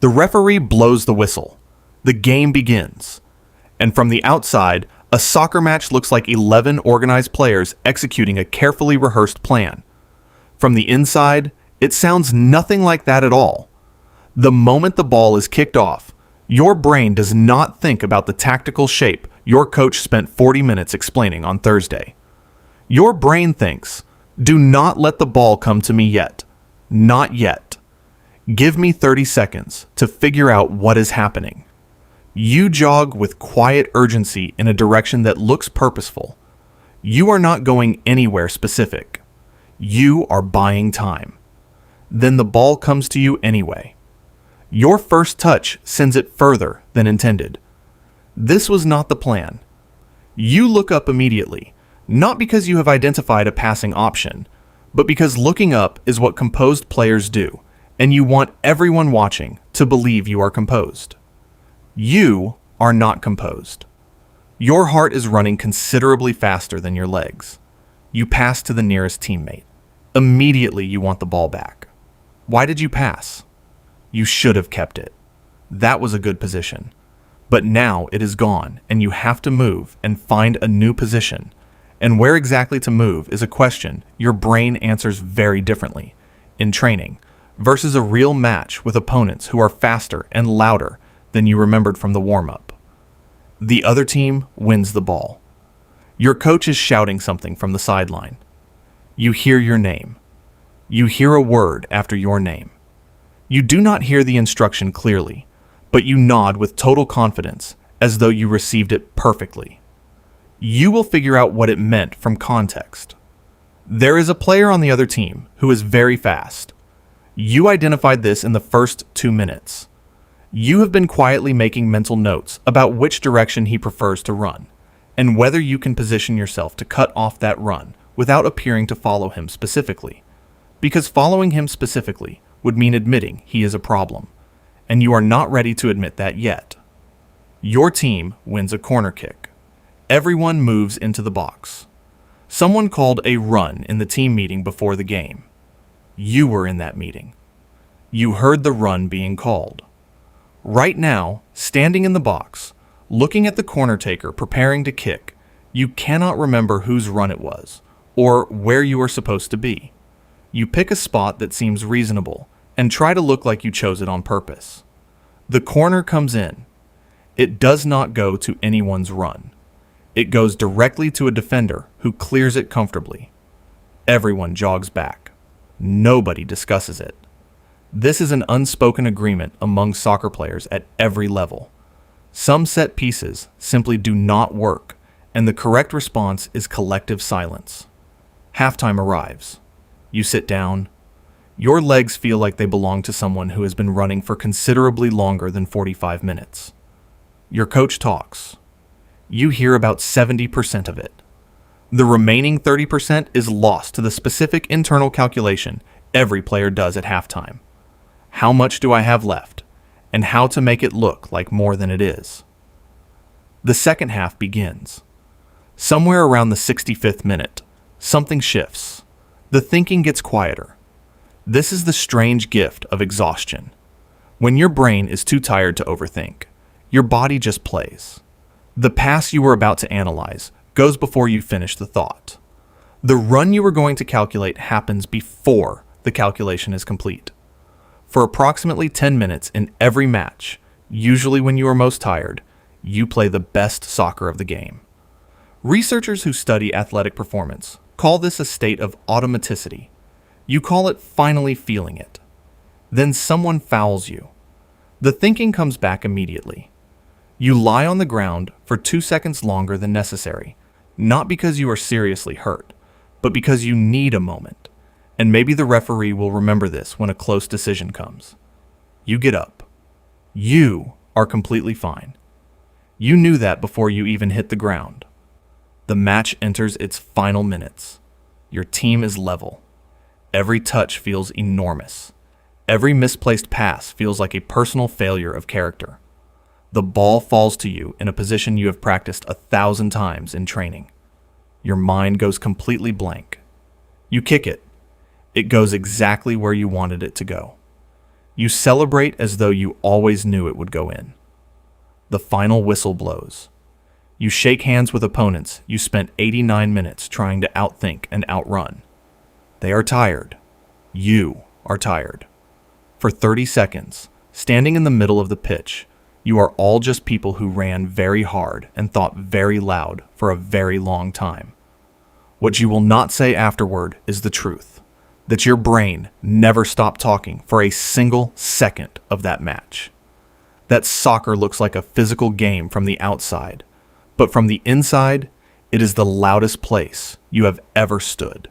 The referee blows the whistle. The game begins. And from the outside, a soccer match looks like 11 organized players executing a carefully rehearsed plan. From the inside, it sounds nothing like that at all. The moment the ball is kicked off, your brain does not think about the tactical shape your coach spent 40 minutes explaining on Thursday. Your brain thinks, do not let the ball come to me yet. Not yet. Give me 30 seconds to figure out what is happening. You jog with quiet urgency in a direction that looks purposeful. You are not going anywhere specific. You are buying time. Then the ball comes to you anyway. Your first touch sends it further than intended. This was not the plan. You look up immediately, not because you have identified a passing option, but because looking up is what composed players do, and you want everyone watching to believe you are composed. You are not composed. Your heart is running considerably faster than your legs. You pass to the nearest teammate. Immediately you want the ball back. Why did you pass? You should have kept it. That was a good position. But now it is gone, and you have to move and find a new position. And where exactly to move is a question your brain answers very differently in training versus a real match with opponents who are faster and louder than you remembered from the warm-up. The other team wins the ball. Your coach is shouting something from the sideline. You hear your name. You hear a word after your name. You do not hear the instruction clearly, but you nod with total confidence as though you received it perfectly. You will figure out what it meant from context. There is a player on the other team who is very fast. You identified this in the first 2 minutes. You have been quietly making mental notes about which direction he prefers to run, and whether you can position yourself to cut off that run without appearing to follow him specifically. Because following him specifically would mean admitting he is a problem, and you are not ready to admit that yet. Your team wins a corner kick. Everyone moves into the box. Someone called a run in the team meeting before the game. You were in that meeting. You heard the run being called. Right now, standing in the box, looking at the corner taker preparing to kick, you cannot remember whose run it was, or where you are supposed to be. You pick a spot that seems reasonable, and try to look like you chose it on purpose. The corner comes in. It does not go to anyone's run. It goes directly to a defender who clears it comfortably. Everyone jogs back. Nobody discusses it. This is an unspoken agreement among soccer players at every level. Some set pieces simply do not work, and the correct response is collective silence. Halftime arrives. You sit down. Your legs feel like they belong to someone who has been running for considerably longer than 45 minutes. Your coach talks. You hear about 70% of it. The remaining 30% is lost to the specific internal calculation every player does at halftime. How much do I have left, and how to make it look like more than it is. The second half begins. Somewhere around the 65th minute, something shifts. The thinking gets quieter. This is the strange gift of exhaustion. When your brain is too tired to overthink, your body just plays. The pass you were about to analyze goes before you finish the thought. The run you were going to calculate happens before the calculation is complete. For approximately 10 minutes in every match, usually when you are most tired, you play the best soccer of the game. Researchers who study athletic performance call this a state of automaticity. You call it finally feeling it. Then someone fouls you. The thinking comes back immediately. You lie on the ground for 2 seconds longer than necessary, not because you are seriously hurt, but because you need a moment. And maybe the referee will remember this when a close decision comes. You get up. You are completely fine. You knew that before you even hit the ground. The match enters its final minutes. Your team is level. Every touch feels enormous. Every misplaced pass feels like a personal failure of character. The ball falls to you in a position you have practiced 1,000 times in training. Your mind goes completely blank. You kick it. It goes exactly where you wanted it to go. You celebrate as though you always knew it would go in. The final whistle blows. You shake hands with opponents you spent 89 minutes trying to outthink and outrun. They are tired. You are tired. For 30 seconds, standing in the middle of the pitch, you are all just people who ran very hard and thought very loud for a very long time. What you will not say afterward is the truth, that your brain never stopped talking for a single second of that match. That soccer looks like a physical game from the outside, but from the inside, it is the loudest place you have ever stood.